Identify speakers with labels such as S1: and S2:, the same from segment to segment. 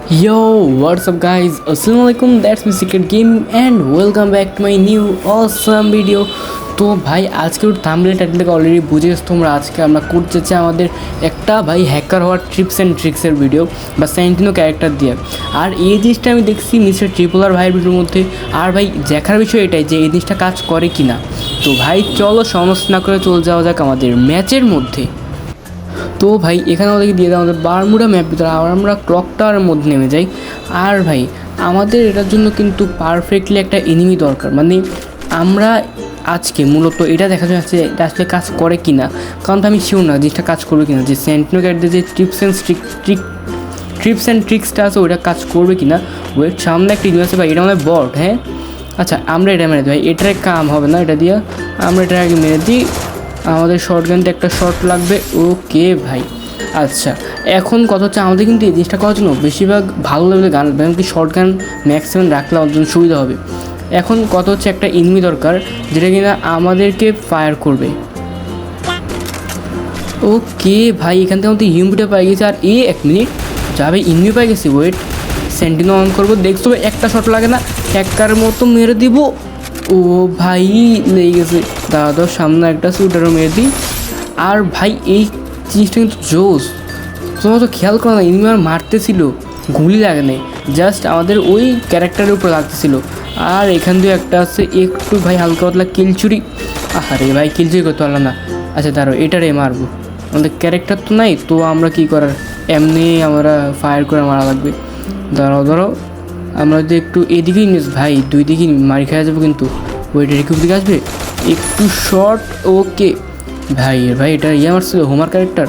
S1: Yo, what's up guys? Assalamualaikum, that's my secret gaming and welcome back to my new awesome video. তো ভাই আজকের thumbnail title থেকে already বুঝে গেছো তোমরা, আজকে আমরা করতে চাচ্ছি আমাদের একটা ভাই হ্যাকার হওয়ার ট্রিপস অ্যান্ড ট্রিক্সের ভিডিও বা সেন্টিনো ক্যারেক্টার দিয়ে। আর এই জিনিসটা আমি দেখছি মিস্টার ট্রিপলার ভাইয়ের ভিডিওর মধ্যে। আর ভাই দেখার বিষয় এটাই যে এই জিনিসটা কাজ করে কি না। তো ভাই চলো সমস্যা না করে চলে যাওয়া যাক আমাদের ম্যাচের মধ্যে। তো ভাই এখানে আমাদেরকে দিয়ে দেয় আমাদের বারমুডা ম্যাপ ভিতরে, আর আমরা ক্লক টাওয়ারের মধ্যে নেমে যাই। আর ভাই আমাদের এটার জন্য কিন্তু পারফেক্টলি একটা এনিমি দরকার, মানে আমরা আজকে মূলত এটা দেখা যাচ্ছে এটা আসলে কাজ করে কি না, কারণ তো আমি শিওর না জিনিসটা কাজ করবে কি না, যে সেন্টিনো ক্যারেক্টার যে ট্রিপস অ্যান্ড ট্রিক্সটা আছে ওইটা কাজ করবে কি না। ওয়েট, সামনে একটা ইউনিভার্স ভাই, এটা আমাদের বট। হ্যাঁ আচ্ছা, আমরা এটা মেরে দিই ভাই, এটার কাম হবে না, এটা দিয়ে আমরা এটা আগে মেরে দিই। আমাদের শর্ট গানতে একটা শর্ট লাগবে। ওকে ভাই, আচ্ছা এখন কথা হচ্ছে আমাদের কিন্তু এই জিনিসটা করার জন্য বেশিরভাগ ভালো লেভেলের গান, এমনকি শর্ট গান ম্যাক্সিমাম রাখলে আমাদের জন্য সুবিধা হবে। এখন কথা হচ্ছে একটা এনিমি দরকার যেটা কিনা আমাদেরকে ফায়ার করবে। ওকে ভাই, এখান থেকে আমাদের ইউএমপিটা পাই গেছে। আর এক মিনিট যাবে, এনিমি পাই গেছি। ওয়েট, সেন্টিনো অন করবো, দেখছো একটা শট লাগে না, হ্যাকার মতো মেরে দিব। ও ভাই লেগে গেছে, দাদা সামনে একটা শুটারও মেরে দিই। আর ভাই এই জিনিসটা কিন্তু জোস, তোমরা তো খেয়াল করো না, এনিমি আর মারতেছিল, গুলি লাগে নাই, জাস্ট আমাদের ওই ক্যারেক্টারের উপর লাগতেছিল। আর এখান দিয়ে একটা আছে একটু ভাই হালকা পাতলা কিলচুরি। আরে ভাই কিলচুরি করতে পারলাম না। আচ্ছা দাঁড়ো, এটারে মারবো, আমাদের ক্যারেক্টার তো নাই, তো আমরা কি করার, এমনি আমরা ফায়ার করে মারা লাগবে। ধরো আমরা যদি একটু এদিকেই নিস ভাই, দুই দিকেই মারি খাওয়া যাবো কিন্তু। ওইটা রিকুপ দিকে আসবে একটু শর্ট। ওকে ভাই এটা মারছিল হোমার ক্যারেক্টার।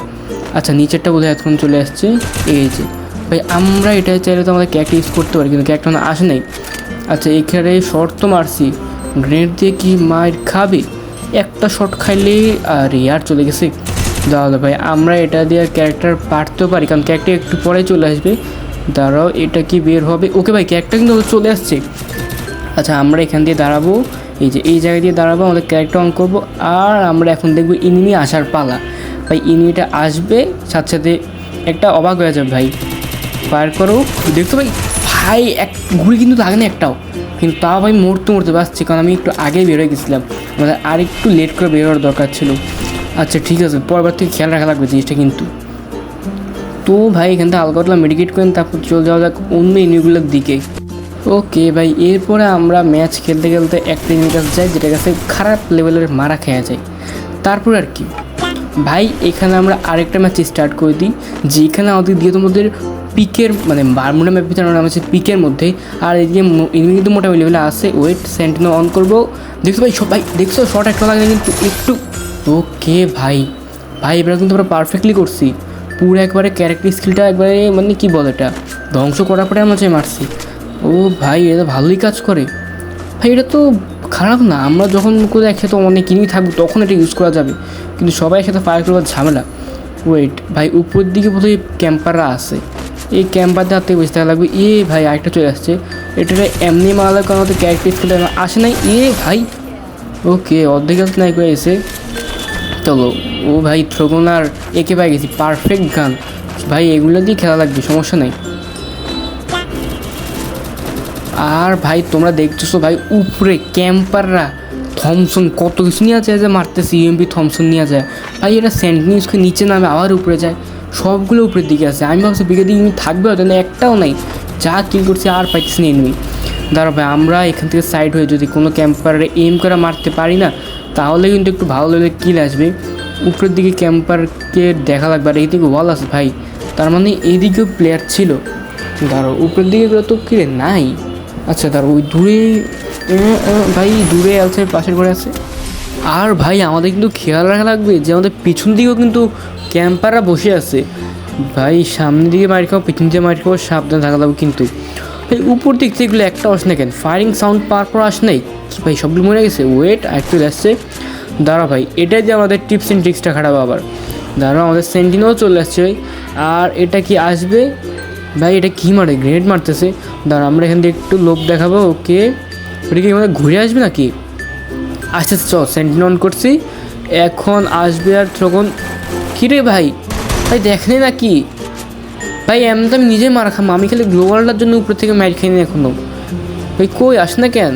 S1: আচ্ছা নিচেরটা বোধহয় এতক্ষণ চলে আসছে। এই যে ভাই আমরা এটা চাইলে তো আমাদের ক্যারেক্টার ইউজ করতে পারি, কিন্তু ক্যারেক্টার আসে নাই। আচ্ছা এখানে শর্ট তো মারছি, গ্রেনেড দিয়ে কি মার খাবে, একটা শর্ট খাইলে আর ইয়ার চলে গেছে। দাদা ভাই আমরা এটা দিয়ে ক্যারেক্টার পারতেও পারি, কারণ ক্যারেক্টার একটু পরে চলে আসবে। দাঁড়াও, এটা কি বের হবে? ওকে ভাই ক্যারেক্টার কিন্তু চলে আসছে। আচ্ছা আমরা এখান দিয়ে দাঁড়াবো, এই যে এই জায়গায় দিয়ে দাঁড়াবো, আমাদের ক্যারেক্টার অন করবো। আর আমরা এখন দেখবো এনিমি আসার পালা। ভাই এনিমিটা আসবে, সাথে সাথে একটা অবাক হয়ে যাবে ভাই। ফায়ার করো, দেখতো ভাই ভাই এক গুলি কিন্তু লাগে না একটাও, কিন্তু তাও ভাই মরতে পারছি, কারণ আমি একটু আগে বেরোয় গেছিলাম, আমাদের আর একটু লেট করে বেরোর দরকার ছিল। আচ্ছা ঠিক আছে, পরবার থেকে খেয়াল রাখা লাগবে জিনিসটা কিন্তু। তো ভাই এখান থেকে হালকা মেডিকেট করেন, তারপর চলে যাওয়া যাক অন্য এনিমিগুলোর দিকে। ওকে ভাই এরপরে আমরা ম্যাচ খেলতে খেলতে একটা এনিমির কাছে যাই, যেটা কাছে খারাপ লেভেলের মারা খেয়া যায়। তারপর আর কি ভাই, এখানে আমরা আরেকটা ম্যাচ স্টার্ট করে দিই, যেখানে আমাদের দিয়ে তোমাদের পিকের মানে বারমুডা ম্যাপ ভিতরে নাম আছে পিকের মধ্যে। আর এদিকে এনিমি কিন্তু মোটামুটি লেভেলে আসে। ওয়েট, সেন্টিনো অন করবো, দেখছো ভাই সবাই দেখছো শর্ট একটা লাগে কিন্তু একটু। ওকে ভাই এবার কিন্তু আমরা পারফেক্টলি করছি, পুরো একবারে ক্যারেক্টার স্কিলটা একবারে মানে কী বলে এটা ধ্বংস করার পরে আমরা মারছি। ও ভাই এটা ভালোই কাজ করে ভাই, এটা তো খারাপ না। আমরা যখন করে একসাথে অনেক কিনি থাকবো তখন এটা ইউজ করা যাবে, কিন্তু সবাই একসাথে ফায়ার করবার ঝামেলা। ওয়েট ভাই উপরের দিকে বোধহয় ক্যাম্পাররা আছে, এই ক্যাম্পারদের হাতে বসে থাকা লাগবে। ভাই আরেকটা চলে আসছে, এটা এমনি মারা কারণ আমাদের ক্যারেক্টার স্কিলটা আসে নাই। ভাই ওকে অর্ধেক নাই করে এসে চলো। ও ভাই থ্রোগন আর একে পাই গেছি, পারফেক্ট গান ভাই, এগুলো দিয়ে খেলা লাগবে, সমস্যা নেই। আর ভাই তোমরা দেখতেছো ভাই উপরে ক্যাম্পাররা থমসন কত কিছু নিয়ে যায়, যে মারতেছে ইউএমপি থমসন নিয়ে যায় ভাই, এটা সেন্টিনিউসকে নিচে নামে আবার উপরে যায়, সবগুলো উপরের দিকে আছে। আমি ভাবছি বিকের দিকে এমনি থাকবে হয়তো না, একটাও নাই, যা কিল করছে আর পাইতেছি না এনিমি। দাঁড়া ভাই আমরা এখান থেকে সাইড হয়ে যদি কোনো ক্যাম্পারে এম করে মারতে পারি না, তাহলে কিন্তু একটু ভালো লেভেলের কিল আসবে। উপরের দিকে ক্যাম্পারকে দেখা লাগবে, আর এইদিকে ওয়াল আছে ভাই, তার মানে এইদিকেও প্লেয়ার ছিল। দাঁড়ো উপরের দিকে তো কিরে নাই। আচ্ছা দাঁড়ো ওই দূরে ভাই, দূরে আছে পাশের ঘরে আছে। আর ভাই আমাদের কিন্তু খেয়াল রাখা লাগবে যে আমাদের পিছন দিকেও কিন্তু ক্যাম্পাররা বসে আছে ভাই, সামনের দিকে মারি খাও, পিছন দিকে মারি খাও, সাবধানে থাকা লাগবে কিন্তু। ভাই উপর দিক থেকে এগুলো একটা আসে না কেন, ফায়ারিং সাউন্ড পাওয়ার পর আসে নাই কি ভাই, সবগুলো মরে গেছে। ওয়েট আরেকটু আসছে, দাঁড়া ভাই এটাই যে আমাদের টিপস অ্যান্ড ট্রিক্সটা খারাপ। আবার দাঁড়াও আমাদের সেন্টিনও চলে আসছে ভাই, আর এটা কি আসবে ভাই, এটা কী মারে গ্রেনেড মারতেছে। দাঁড়া আমরা এখান থেকে একটু লোভ দেখাবো। ওকে ওটা কি আমাদের ঘুরে আসবে নাকি? আস্তে আস্তে চল, সেন্টিন অন করছি, এখন আসবে। আর তখন কী রে ভাই দেখনি নাকি? ভাই এমন তো আমি নিজে মারা খাম, আমি খালি গ্লোবালটার জন্য উপর থেকে মাইর খাইনি এখনও। ভাই কই আস না কেন?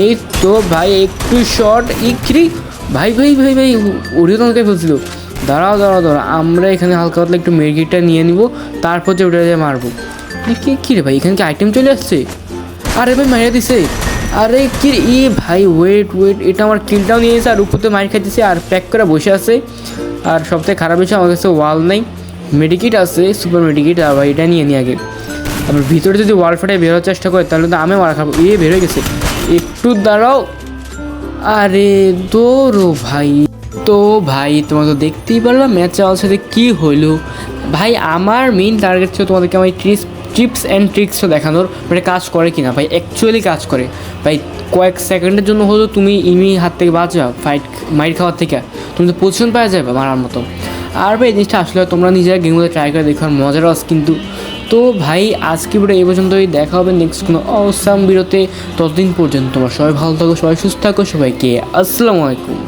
S1: এই তো ভাই একটু শর্ট ইক্রি। ভাই ভাই ভাই ভাই ওরিও তোমাকে ফেলছিল। দাঁড়াও দাঁড়াও দাঁড়াও, আমরা এখানে হালকা পাতলা একটু মেডিকেটটা নিয়ে নিব, তারপর যে ওটা মারবো। কী রে ভাই, এখানে কি আইটেম চলে আসছে? আরে ভাই মারিয়ে দিছে। আরে কি ভাই ওয়েট ওয়েট, এটা আমার কিলটাও নিয়েছে আর উপরতে মার খাইতেছে আর প্যাক করে বসে আছে। আর সবথেকে খারাপ বিষয় আমার কাছে ওয়াল নেই, মেডিকিট আছে সুপার মেডিকিট। আর ভাই এটা নিয়ে নিই আগে। আবার ভিতরে যদি ওয়াল ফাটায় বেরোর চেষ্টা করে তাহলে তো আমি মারা খাবো। বের হয়ে গেছে, একটু দাঁড়াও। আরে দৌড়ো ভাই। তো ভাই তোমরা তো দেখতেই পারলাম ম্যাচ চাওয়ার সাথে কী হইলো। ভাই আমার মেইন টার্গেট ছিল তোমাদেরকে আমার টিপস অ্যান্ড ট্রিক্সও দেখানোর, মানে কাজ করে কিনা। ভাই অ্যাকচুয়ালি কাজ করে ভাই। কয়েক সেকেন্ডের জন্য হলেও তুমি ইমি হাত থেকে বাঁচা, মাইর খাওয়ার থেকে তুমি তো পজিশন পাওয়া যাবে মারার মতো। আর ভাই এই জিনিসটা আসলে তোমরা নিজেরা গেমগুলো ট্রাই করে দেখো, আর মজার আস কিন্তু। তো ভাই আজকে ভিডিও এই পর্যন্তই, দেখা হবে নেক্সট কোনো অসাম ভিডিওতে। ততদিন পর্যন্ত তোমরা সবাই ভালো থাকো, সবাই সুস্থ থাকো, সবাইকে আসসালামু আলাইকুম।